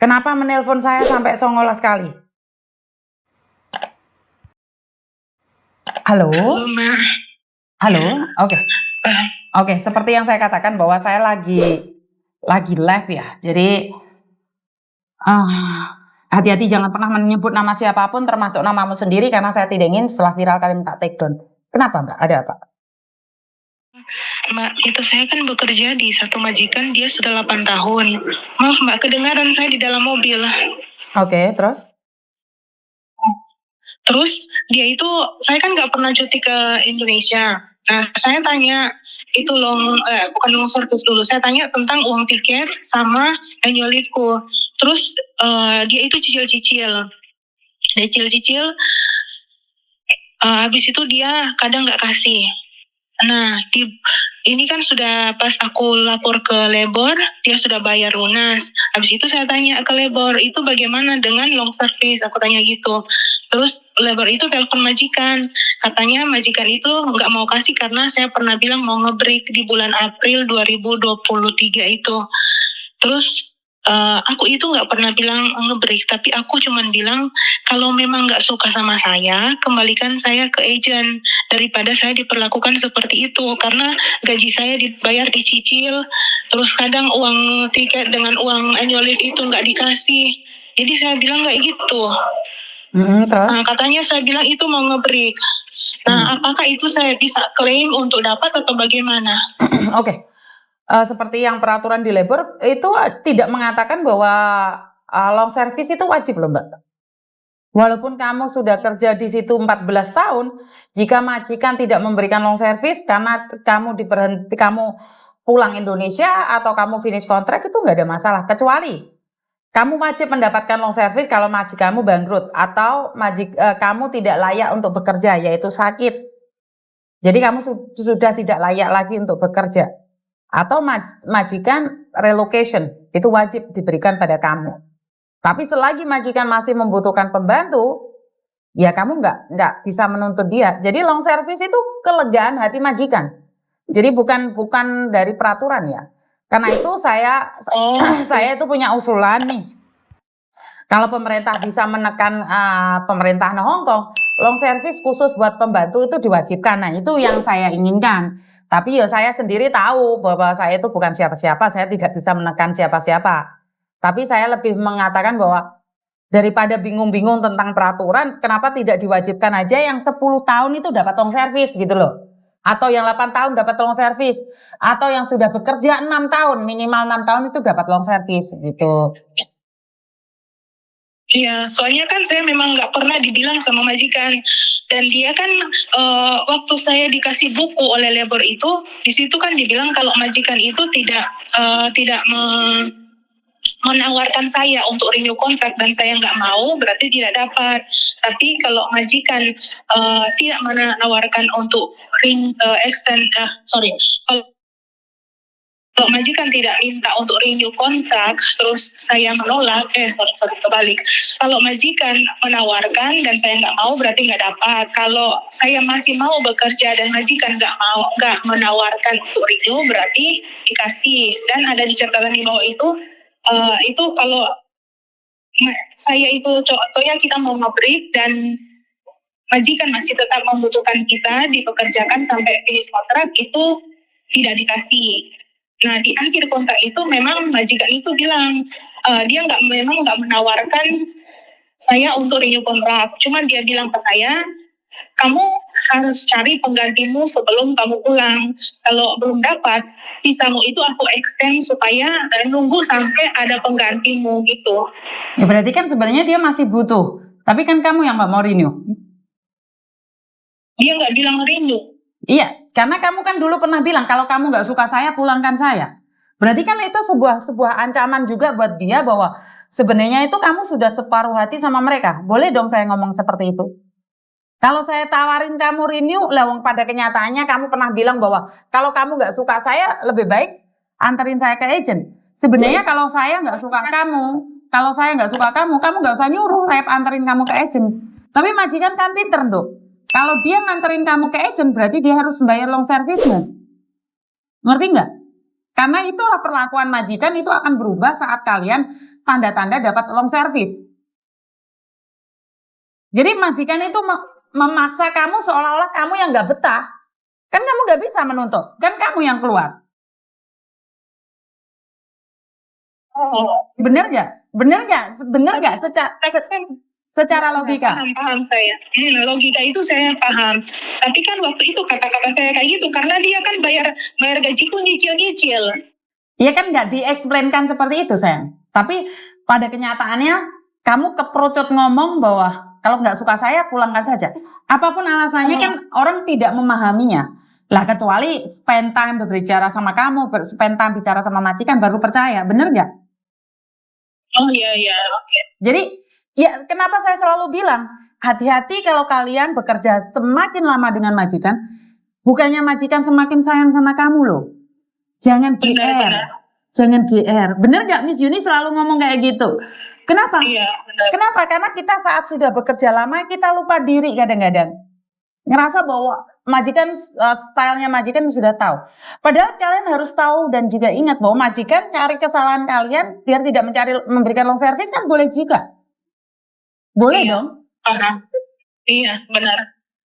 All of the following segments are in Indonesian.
Kenapa menelpon saya sampai 19 kali? Halo? Halo, Ma. Halo? Oke, seperti yang saya katakan bahwa saya lagi live ya. Jadi hati-hati jangan pernah menyebut nama siapapun termasuk namamu sendiri karena saya tidak ingin setelah viral kalian minta take down. Kenapa, Mbak? Ada apa? Mbak, itu saya kan bekerja di satu majikan, dia sudah 8 tahun. Maaf Mbak, kedengaran saya di dalam mobil. Oke, terus? Terus dia itu, saya kan nggak pernah cuti ke Indonesia. Nah, saya tanya, itu bukan long service dulu, saya tanya tentang uang tiket sama annual leave-ku. Terus dia itu cicil-cicil. Dia cicil-cicil, habis itu dia kadang nggak kasih. Nah, ini kan sudah pas aku lapor ke labor, dia sudah bayar lunas. Habis itu saya tanya ke labor, itu bagaimana dengan long service? Aku tanya gitu. Terus labor itu telepon majikan. Katanya majikan itu nggak mau kasih karena saya pernah bilang mau nge-break di bulan April 2023 itu. Terus aku itu nggak pernah bilang nge-break, tapi aku cuman bilang kalau memang nggak suka sama saya, kembalikan saya ke agent daripada saya diperlakukan seperti itu, karena gaji saya dibayar dicicil, terus kadang uang tiket dengan uang annual leave itu nggak dikasih. Jadi saya bilang nggak gitu. Terus? Nah, katanya saya bilang itu mau nge-break. Nah, apakah itu saya bisa klaim untuk dapat atau bagaimana? Oke. Seperti yang peraturan di labor itu tidak mengatakan bahwa long service itu wajib loh, Mbak. Walaupun kamu sudah kerja di situ 14 tahun, jika majikan tidak memberikan long service karena kamu pulang Indonesia atau kamu finish kontrak itu nggak ada masalah, kecuali kamu wajib mendapatkan long service kalau majikanmu bangkrut atau kamu tidak layak untuk bekerja, yaitu sakit. Jadi kamu sudah tidak layak lagi untuk bekerja. Atau majikan relocation, itu wajib diberikan pada kamu. Tapi selagi majikan masih membutuhkan pembantu, ya kamu nggak bisa menuntut dia. Jadi long service itu kelegaan hati majikan. Jadi bukan dari peraturan ya. Karena itu saya itu punya usulan nih. Kalau pemerintah bisa menekan pemerintahan Hong Kong, long service khusus buat pembantu itu diwajibkan. Nah, itu yang saya inginkan. Tapi ya saya sendiri tahu bahwa saya itu bukan siapa-siapa, saya tidak bisa menekan siapa-siapa. Tapi saya lebih mengatakan bahwa daripada bingung-bingung tentang peraturan, kenapa tidak diwajibkan aja yang 10 tahun itu dapat long service gitu loh. Atau yang 8 tahun dapat long service. Atau yang sudah bekerja 6 tahun, minimal 6 tahun itu dapat long service gitu. Iya, soalnya kan saya memang nggak pernah dibilang sama majikan. Dan dia kan waktu saya dikasih buku oleh labor itu, di situ kan dibilang kalau majikan itu tidak menawarkan saya untuk renew kontrak dan saya nggak mau, berarti tidak dapat. Tapi kalau majikan tidak menawarkan untuk kalau majikan tidak minta untuk renew kontrak, terus saya menolak, kebalik. Kalau majikan menawarkan dan saya nggak mau, berarti nggak dapat. Kalau saya masih mau bekerja dan majikan nggak menawarkan untuk renew, berarti dikasih. Dan ada di catatan di bawah itu kalau saya itu contohnya kita mau nge-break dan majikan masih tetap membutuhkan kita dipekerjakan sampai finish kontrak, itu tidak dikasih. Nah, di akhir kontrak itu memang majikan itu bilang dia memang nggak menawarkan saya untuk renew kontrak. Cuman dia bilang ke saya, kamu harus cari penggantimu sebelum kamu pulang. Kalau belum dapat, visamu itu aku extend supaya nunggu sampai ada penggantimu gitu. Ya berarti kan sebenarnya dia masih butuh. Tapi kan kamu yang nggak mau renew. Dia nggak bilang renew. Iya, karena kamu kan dulu pernah bilang kalau kamu nggak suka saya, pulangkan saya. Berarti kan itu sebuah ancaman juga buat dia bahwa sebenarnya itu kamu sudah separuh hati sama mereka. Boleh dong saya ngomong seperti itu. Kalau saya tawarin kamu renew, lawang pada kenyataannya kamu pernah bilang bahwa kalau kamu nggak suka saya, lebih baik anterin saya ke agent. Sebenarnya kalau saya nggak suka kamu, kamu nggak usah nyuruh saya anterin kamu ke agent. Tapi majikan kan pinter, Dok. Kalau dia nganterin kamu ke agent, berarti dia harus bayar long service-mu. Ngerti nggak? Karena itulah perlakuan majikan itu akan berubah saat kalian tanda-tanda dapat long service. Jadi majikan itu memaksa kamu seolah-olah kamu yang nggak betah. Kan kamu nggak bisa menuntut, kan kamu yang keluar. Oh, Bener nggak? Bener nggak secara logika? paham saya. Logika itu saya paham. Tapi kan waktu itu kata-kata saya kayak gitu karena dia kan bayar gajiku nyicil-nyicil. Iya kan nggak diexplainkan seperti itu, sayang. Tapi pada kenyataannya kamu keperucut ngomong bahwa kalau nggak suka saya pulangkan saja. Apapun alasannya kan orang tidak memahaminya. Lah kecuali spend time berbicara sama kamu, spend time bicara sama majikan baru percaya, bener nggak? Oh iya, oke. Jadi ya kenapa saya selalu bilang hati-hati kalau kalian bekerja semakin lama dengan majikan, bukannya majikan semakin sayang sama kamu loh. Jangan GR, jangan GR. Bener nggak Miss Yuni selalu ngomong kayak gitu? Kenapa? Iya, benar. Kenapa? Karena kita saat sudah bekerja lama kita lupa diri kadang-kadang. Ngerasa bahwa majikan stylenya majikan sudah tahu. Padahal kalian harus tahu dan juga ingat bahwa majikan cari kesalahan kalian biar tidak memberikan long service kan boleh juga. Boleh dong. Iya, benar.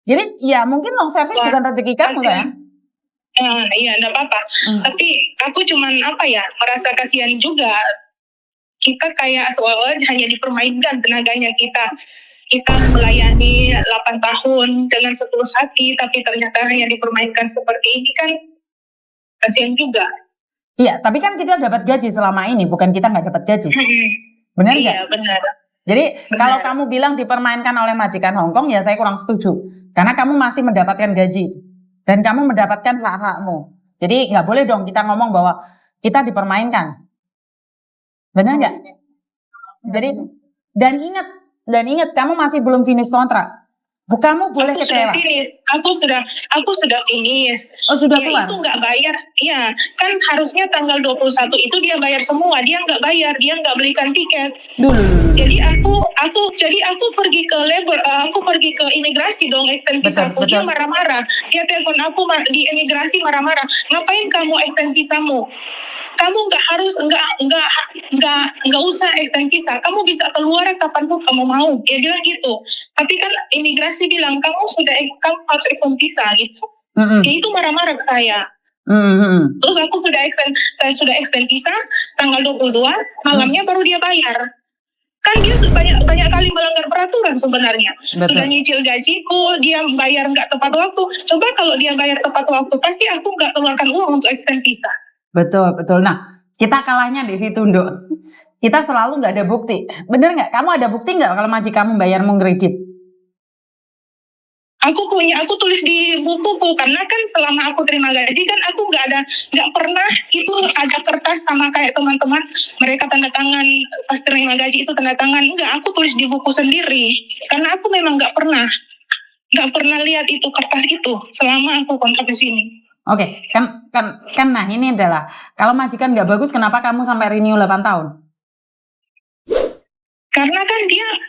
Jadi ya mungkin long service bukan rezeki kamu kan? Iya, enggak apa-apa. Tapi aku cuman merasa kasihan juga. Kita kayak seolah-olah hanya dipermainkan tenaganya kita. Kita melayani 8 tahun dengan setulus hati, tapi ternyata hanya dipermainkan seperti ini kan kasihan juga. Iya, tapi kan kita dapat gaji selama ini, bukan kita nggak dapat gaji. Benar nggak? Iya, benar. Jadi kalau kamu bilang dipermainkan oleh majikan Hongkong, ya saya kurang setuju. Karena kamu masih mendapatkan gaji. Dan kamu mendapatkan hak-hakmu. Jadi nggak boleh dong kita ngomong bahwa kita dipermainkan. Benar nggak? Jadi, dan ingat kamu masih belum finish kontrak. Kamu boleh kecewa. Aku sudah finish. Oh, sudah keluar? Itu nggak bayar. Iya, kan harusnya tanggal 21 itu dia bayar semua. Dia nggak bayar, dia nggak belikan tiket. Jadi aku pergi ke labor, aku pergi ke imigrasi dong, extend visaku. Dia marah-marah. Dia telepon aku di imigrasi marah-marah. Ngapain kamu extend visamu? Kamu nggak usah extend visa. Kamu bisa keluar kapanpun kamu mau. Dia bilang gitu. Tapi kan imigrasi bilang kamu harus extend visa gitu. Dia itu marah-marah ke saya. Terus saya sudah extend visa tanggal 22, malamnya baru dia bayar. Kan dia banyak kali melanggar peraturan sebenarnya. Sudah nyicil gajiku, dia bayar nggak tepat waktu. Coba kalau dia bayar tepat waktu, pasti aku nggak keluarkan uang untuk extend visa. Betul. Nah, kita kalahnya di situ, Nduk. Kita selalu nggak ada bukti. Bener nggak? Kamu ada bukti nggak kalau majikanmu bayar kredit? Aku tulis di bukuku karena kan selama aku terima gaji kan aku nggak pernah itu ada kertas sama kayak teman-teman mereka tanda tangan pas terima gaji itu tanda tangan. Enggak, aku tulis di buku sendiri karena aku memang nggak pernah lihat itu kertas itu selama aku kontrak di sini. Oke, kan nah ini adalah kalau majikan nggak bagus kenapa kamu sampai renew 8 tahun? Karena kan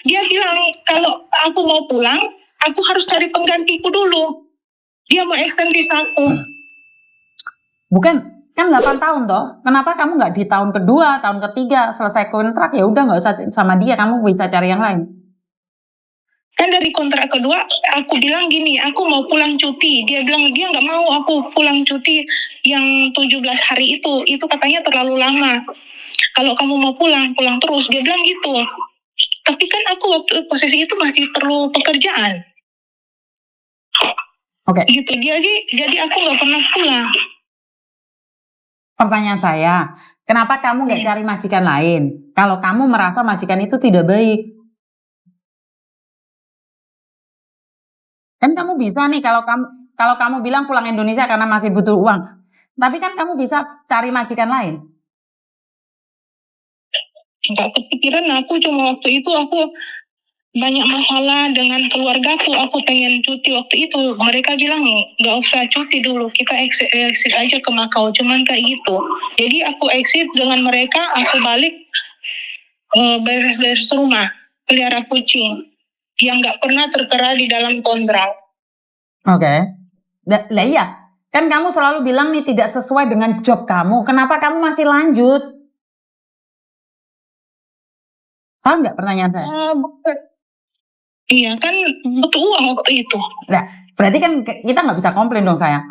dia bilang kalau aku mau pulang, aku harus cari penggantiku dulu. Dia mau extend visaku. Bukan, kan 8 tahun toh. Kenapa kamu nggak di tahun kedua, tahun ketiga selesai kontrak ya udah nggak usah sama dia, kamu bisa cari yang lain. Kan dari kontrak kedua aku bilang gini, aku mau pulang cuti. Dia bilang dia nggak mau aku pulang cuti yang 17 hari itu katanya terlalu lama. Kalau kamu mau pulang terus, dia bilang gitu. Tapi kan aku waktu posisi itu masih perlu pekerjaan. Oke. Gitu jadi aku nggak pernah pulang. Pertanyaan saya, kenapa kamu nggak cari majikan lain? Kalau kamu merasa majikan itu tidak baik. Kan kamu bisa nih kalau kamu bilang pulang Indonesia karena masih butuh uang. Tapi kan kamu bisa cari majikan lain. Enggak kepikiran, aku cuma waktu itu aku banyak masalah dengan keluargaku. Aku pengen cuti waktu itu. Mereka bilang nggak usah cuti dulu, kita exit aja ke Makau. Cuman kayak gitu. Jadi aku exit dengan mereka, aku balik beres-beres rumah, pelihara kucing yang nggak pernah tertera di dalam kontrak. Oke. Lah iya, Kan kamu selalu bilang nih tidak sesuai dengan job kamu. Kenapa kamu masih lanjut? Paham nggak pertanyaan saya? Iya kan butuh uang waktu itu. Nah, berarti kan kita nggak bisa komplain dong sayang.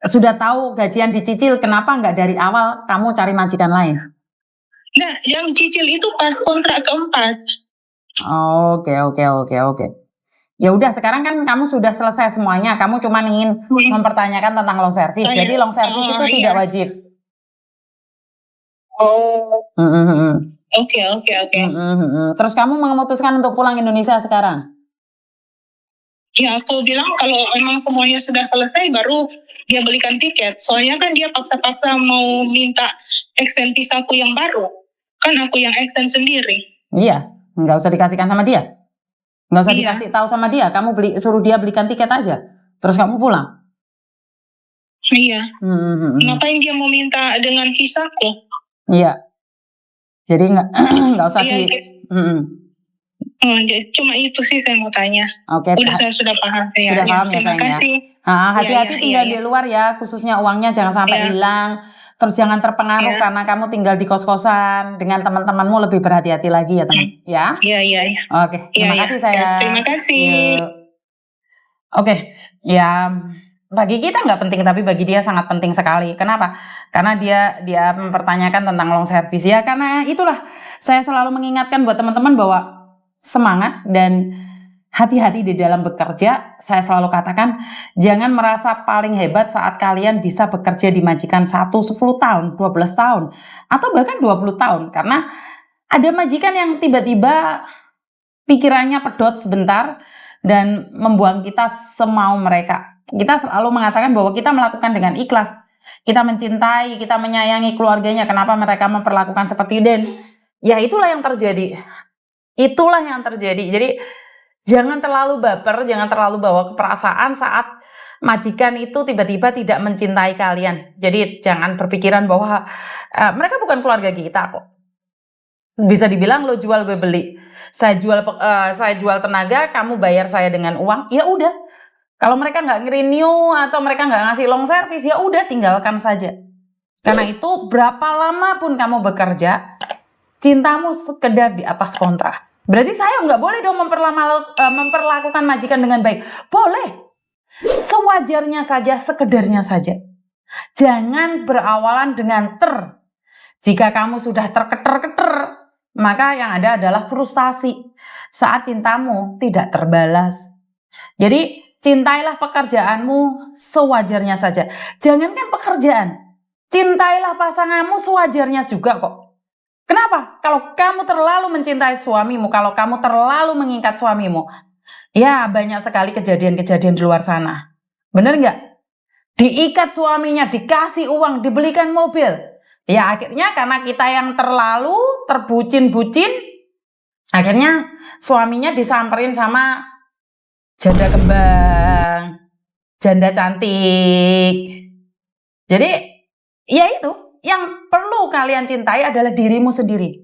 Sudah tahu gajian dicicil, kenapa nggak dari awal kamu cari majikan lain? Nah, yang cicil itu pas kontrak keempat. Oke. Ya udah, sekarang kan kamu sudah selesai semuanya. Kamu cuma ingin mempertanyakan tentang long service. Oh, iya. Jadi long service itu iya. tidak wajib. Oh, Mm-mm. oke. Terus kamu memutuskan untuk pulang Indonesia sekarang? Ya aku bilang kalau emang semuanya sudah selesai baru dia belikan tiket. Soalnya kan dia paksa-paksa mau minta extend visaku yang baru. Kan aku yang extend sendiri. Iya, nggak usah dikasihkan sama dia. Nggak usah Iya. dikasih tahu sama dia. Kamu suruh dia belikan tiket aja. Terus kamu pulang. Iya. Ngapain dia mau minta dengan visaku? Iya. Jadi nggak usah Iya, jadi cuma itu sih saya mau tanya. Oke. Saya sudah paham. Sudah paham ya Terima sayang ya. kasih. Hati-hati tinggal di luar ya, khususnya uangnya jangan sampai hilang. Terus jangan terpengaruh karena kamu tinggal di kos-kosan dengan teman-temanmu, lebih berhati-hati lagi ya teman. Ya. Iya. Oke, terima kasih sayang. Terima kasih. Oke, ya bagi kita nggak penting tapi bagi dia sangat penting sekali. Kenapa? Karena dia mempertanyakan tentang long service ya. Karena itulah saya selalu mengingatkan buat teman-teman bahwa semangat dan hati-hati di dalam bekerja. Saya selalu katakan jangan merasa paling hebat saat kalian bisa bekerja di majikan 10 tahun, 12 tahun, atau bahkan 20 tahun. Karena ada majikan yang tiba-tiba pikirannya pedot sebentar dan membuang kita semau mereka. Kita selalu mengatakan bahwa kita melakukan dengan ikhlas. Kita mencintai, kita menyayangi keluarganya. Kenapa mereka memperlakukan seperti itu? Dan ya itulah yang terjadi. Jadi jangan terlalu baper, jangan terlalu bawa ke perasaan saat majikan itu tiba-tiba tidak mencintai kalian. Jadi jangan berpikiran bahwa mereka bukan keluarga kita kok. Bisa dibilang lo jual gue beli. Saya jual tenaga, kamu bayar saya dengan uang. Ya udah. Kalau mereka nggak nge-renew atau mereka nggak ngasih long service, ya udah tinggalkan saja. Karena itu berapa lama pun kamu bekerja, cintamu sekedar di atas kontrak. Berarti saya nggak boleh dong memperlakukan majikan dengan baik. Boleh. Sewajarnya saja, sekedarnya saja. Jangan berawalan dengan ter. Jika kamu sudah terketer-keter, maka yang ada adalah frustasi saat cintamu tidak terbalas. Jadi cintailah pekerjaanmu sewajarnya saja. Jangankan pekerjaan, cintailah pasanganmu sewajarnya juga kok. Kenapa? Kalau kamu terlalu mencintai suamimu, kalau kamu terlalu mengikat suamimu, ya banyak sekali kejadian-kejadian di luar sana. Bener nggak? Diikat suaminya, dikasih uang, dibelikan mobil. Ya akhirnya karena kita yang terlalu terbucin-bucin, akhirnya suaminya disamperin sama janda kembang, janda cantik. Jadi ya itu, yang perlu kalian cintai adalah dirimu sendiri.